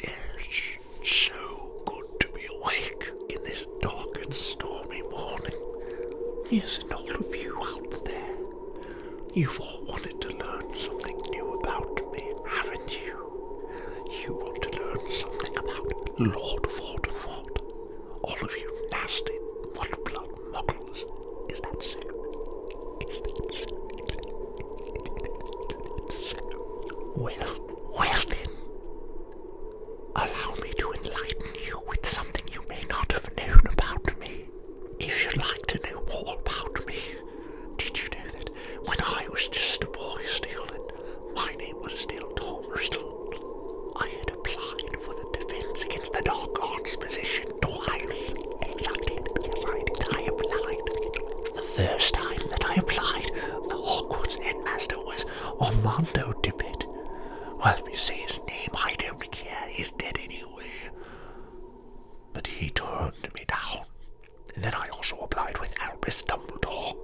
Yes, so good to be awake in this dark and stormy morning. Yes, and all of you out there, you've all wanted to learn something new about me, haven't you? You want to learn something about Lord Voldemort. All of you nasty, mud-blood muggles. Is that so? Is that so? Well then, allow me to enlighten you with something you may not have known about me. If you'd like to know more about me, did you know that when I was just a boy still, and my name was still Tom Riddle, I had applied for the Defense Against the Dark Arts position twice. Yes, I did. I applied. The first time that I applied, the Hogwarts headmaster was Armando Dippet. Well, if you say his name, I don't care. He's dead anyway. But he turned me down. And then I also applied with Albus Dumbledore.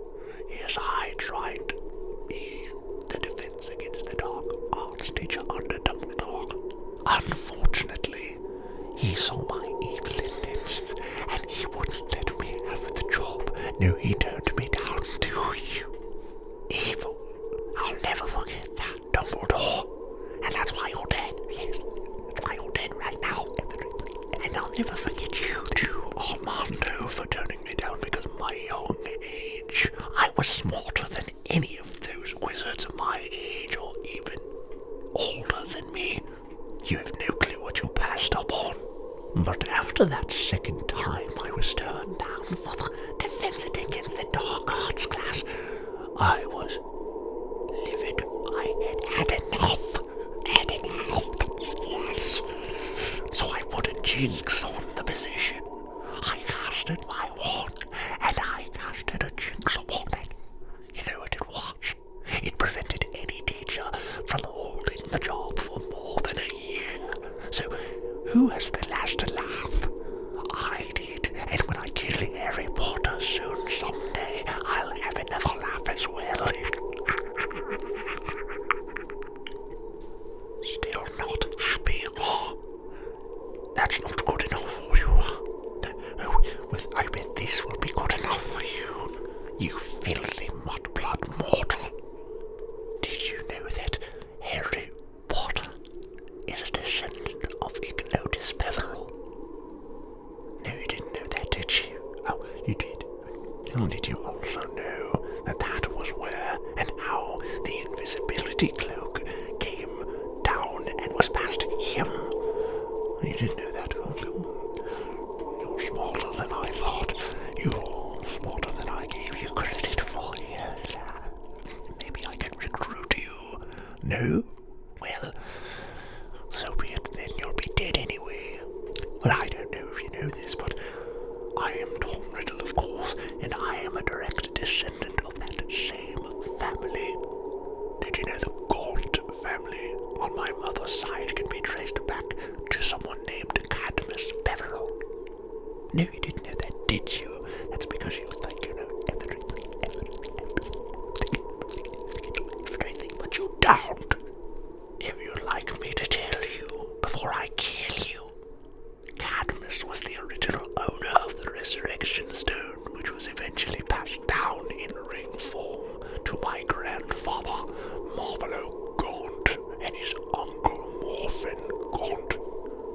Yes, I tried to be the Defense Against the Dark Arts teacher under Dumbledore. Unfortunately, he saw my evil intentions, and he wouldn't let me have the job. No, he turned me down to you. Evil. I'll never forget that, Dumbledore. And that's why you're dead. Yes, that's why you're dead right now. And I'll never forget you too, Armando, for turning me down because of my young age. I was smarter than any of those wizards of my age, or even older than me. You have no clue what you passed up on. But after that second time I was turned down for the Defense Against the Dark Arts class, I was livid. I had enough. Yes. So I put a jinx on the position. I casted my wand, and I casted a jinx upon it. You know what it was? It prevented any teacher from holding the job for more than a year. So, who has the last laugh? I did, and when I kill Harry Potter soon someday, I'll have another laugh as well. Still not happy, huh? That's not good enough for you. Oh, well, I bet this will be good enough for you. You filthy mudblood mortal. Did you know that Harry Potter is a descendant of Ignotus Peverell? No, you didn't know that, did you? Oh, you did. Well, did you also know that that was where and how the invisibility cloak came down and was past him? You didn't know that, welcome. You're smarter than I thought. You're smarter than I gave you credit for, yes. Maybe I can recruit you. No? Well, so be it then. You'll be dead anyway. Well, I don't know if you know this, but I am Tom Riddle, of course, and I am a direct descendant of that same family. Did you know the Gaunt family on my mother's side can be traced back to someone named Cadmus Peverell? No, you didn't know that, did you? That's because you think you know everything, but you don't. If you'd like me to tell you before I kill you, Cadmus was the original owner of the Resurrection Stone, which was eventually passed down in ring form to my grandfather, Marvolo Gaunt, and his uncle Morphin Gaunt,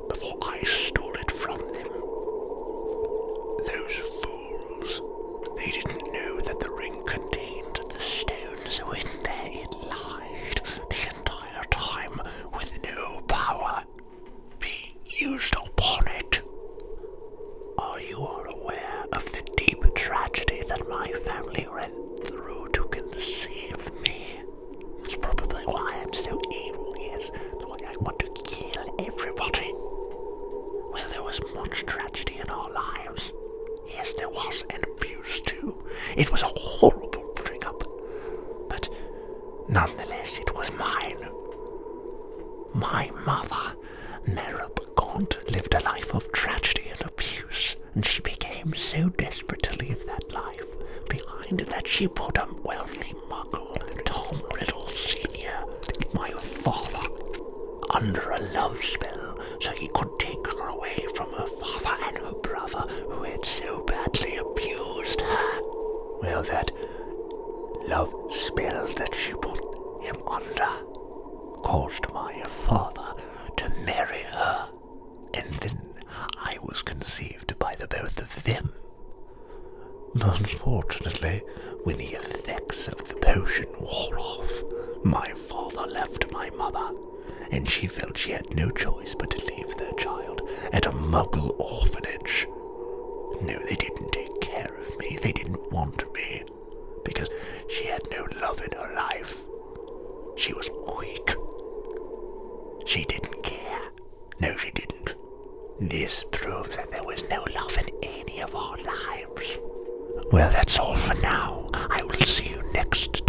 before I stole it from them. Those fools, they didn't know that the ring contained the stone, so in there it lied the entire time with no power being used upon it. Are you all aware of the deep tragedy that my family went through to conceive me? It's probably why I'm so evil, yes. That's why I want to kill everybody. Well, there was much tragedy in our lives. Yes, there was, and abuse too. It was a horrible breakup. But nonetheless, it was mine. My mother, Merab Gaunt, lived a life of tragedy and abuse, and she became so desperate to leave that life behind that she put a wealthy muggle, Tom Riddle Sr., my father, under a love spell so he could take her away from her father and her brother who had so badly abused her. Well, that love spell that she put him under caused my father to marry her, and then I was conceived by the both of them. Unfortunately, when the effects of the potion wore off, my father left my mother, and she felt she had no choice but to leave their child at a Muggle orphanage. No, they didn't take care of me. They didn't want me, because she had no love in her life. She was weak. She didn't care. No, she didn't. This proves that there was no love in any of our lives. Well, that's all for now. I will see you next